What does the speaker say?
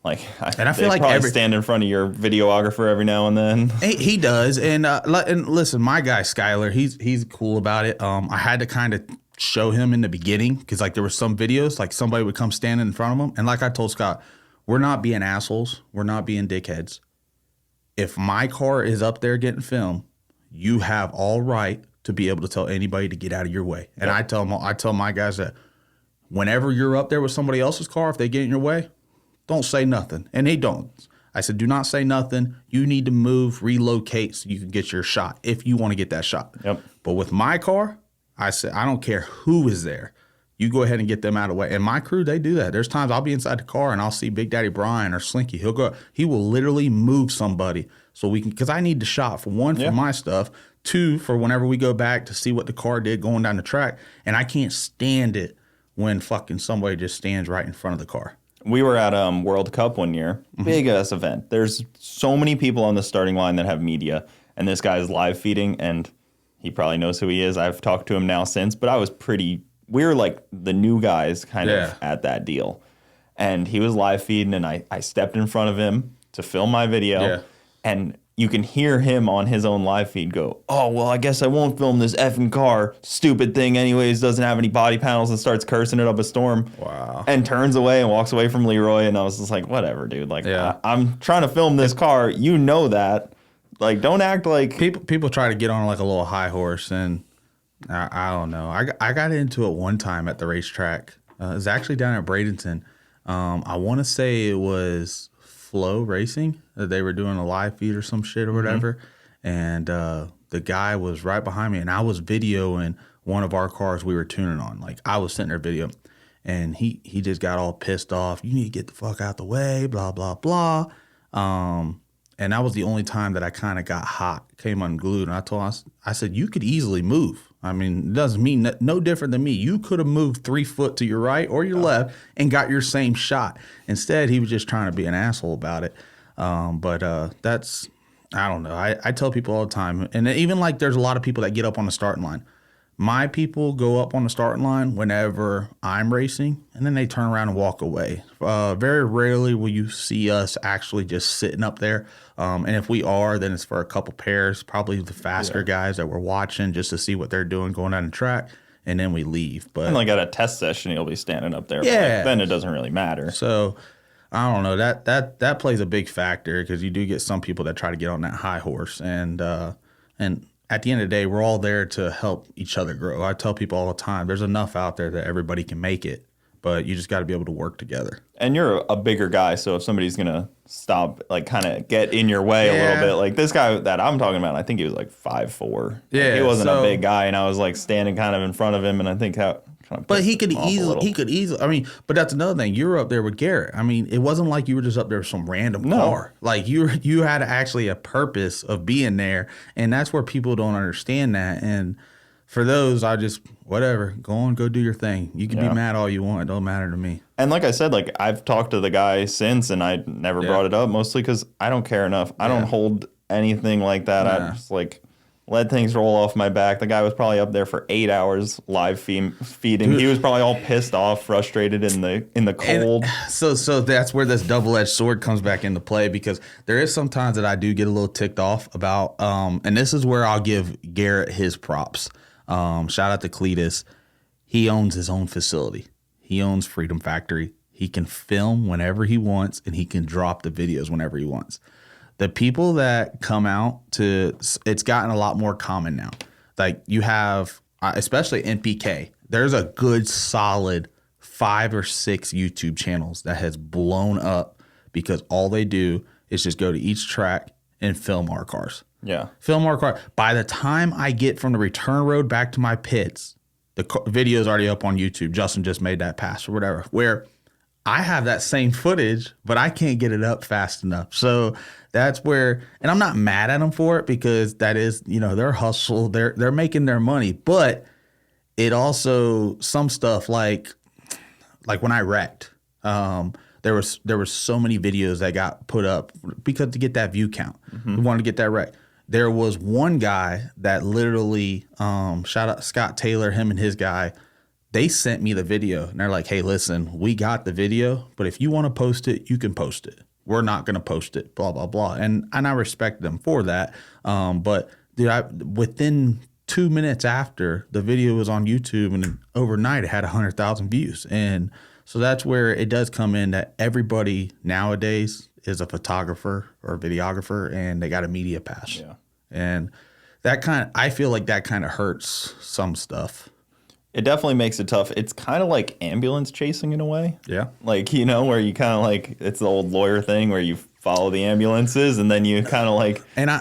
Like, and I feel like stand in front of your videographer every now and then. He does, and listen, my guy Skyler, he's cool about it. I had to kind of show him in the beginning because like there were some videos like somebody would come standing in front of him, and like I told Scott, we're not being assholes, we're not being dickheads. If my car is up there getting filmed, you have all right to be able to tell anybody to get out of your way. And I tell my guys that whenever you're up there with somebody else's car, if they get in your way, don't say nothing. And they don't. I said, do not say nothing. You need to move, relocate so you can get your shot if you want to get that shot. Yep. But with my car, I said, I don't care who is there. You go ahead and get them out of the way. And my crew, they do that. There's times I'll be inside the car and I'll see Big Daddy Brian or Slinky. He will literally move somebody so we can, because I need the shot for one, for my stuff, two, for whenever we go back to see what the car did going down the track. And I can't stand it when fucking somebody just stands right in front of the car. We were at World Cup one year, big ass event. There's so many people on the starting line that have media, and this guy is live feeding, and he probably knows who he is. I've talked to him now since, but we were like the new guys kind of at that deal. And he was live feeding, and I stepped in front of him to film my video, and you can hear him on his own live feed go, oh, well, I guess I won't film this effing car. Stupid thing anyways, doesn't have any body panels, and starts cursing it up a storm. Wow. And turns away and walks away from Leroy. And I was just like, whatever, dude. Like, I'm trying to film this car. You know that. Like, don't act like... People try to get on like a little high horse, and I don't know. I got into it one time at the racetrack. It was actually down at Bradenton. I want to say it was Flow Racing. They were doing a live feed or some shit or whatever. And the guy was right behind me, and I was videoing one of our cars we were tuning on. Like, I was sitting there videoing, and he just got all pissed off. You need to get the fuck out the way, blah, blah, blah. And that was the only time that I kind of got hot, came unglued. And I said, you could easily move. I mean, it doesn't mean no different than me. You could have moved 3 foot to your right or your left and got your same shot. Instead, he was just trying to be an asshole about it. But that's, I don't know. I tell people all the time, and even like there's a lot of people that get up on the starting line. My people go up on the starting line whenever I'm racing, and then they turn around and walk away. Very rarely will you see us actually just sitting up there. And if we are, then it's for a couple pairs, probably the faster guys that we're watching just to see what they're doing going down the track, and then we leave. But and like at a test session, you'll be standing up there. Yeah. Like, then it doesn't really matter. So I don't know. That plays a big factor because you do get some people that try to get on that high horse, and at the end of the day, we're all there to help each other grow. I tell people all the time, there's enough out there that everybody can make it, but you just got to be able to work together. And you're a bigger guy, so if somebody's going to stop, like kind of get in your way a little bit, like this guy that I'm talking about, I think he was like 5'4". Yeah, like he wasn't a big guy, and I was like standing kind of in front of him, and I think how... But he could easily. I mean, but that's another thing. You were up there with Garrett. I mean, it wasn't like you were just up there with some random car. Like you had actually a purpose of being there, and that's where people don't understand that. And for those, I just whatever, go do your thing. You can be mad all you want. It don't matter to me. And like I said, like I've talked to the guy since, and I never brought it up, mostly because I don't care enough. I don't hold anything like that. I just like. Let things roll off my back. The guy was probably up there for 8 hours live feeding. Dude. He was probably all pissed off, frustrated in the cold. And so that's where this double-edged sword comes back into play, because there is sometimes that I do get a little ticked off about, and this is where I'll give Garrett his props. Shout out to Cletus. He owns his own facility. He owns Freedom Factory. He can film whenever he wants, and he can drop the videos whenever he wants. The people that come out it's gotten a lot more common now. Like you have, especially NPK, there's a good solid 5 or 6 YouTube channels that has blown up because all they do is just go to each track and film our cars. Yeah. Film our car. By the time I get from the return road back to my pits, the video's already up on YouTube. Justin just made that pass or whatever, where I have that same footage, but I can't get it up fast enough. So that's where, and I'm not mad at them for it because that is, their hustle. They're making their money, but it also some stuff like when I wrecked, there was so many videos that got put up because to get that view count, we wanted to get that wreck. There was one guy that literally, shout out Scott Taylor, him and his guy, they sent me the video and they're like, hey, listen, we got the video, but if you want to post it, you can post it. We're not going to post it, blah, blah, blah. And I respect them for that. But dude, within 2 minutes after the video was on YouTube, and overnight it had 100,000 views. And so that's where it does come in that everybody nowadays is a photographer or a videographer, and they got a media pass. Yeah. And I feel like that kind of hurts some stuff. It definitely makes it tough. It's kind of like ambulance chasing in a way. Yeah. Like, where you kind of like, it's the old lawyer thing where you follow the ambulances and then you kind of like. And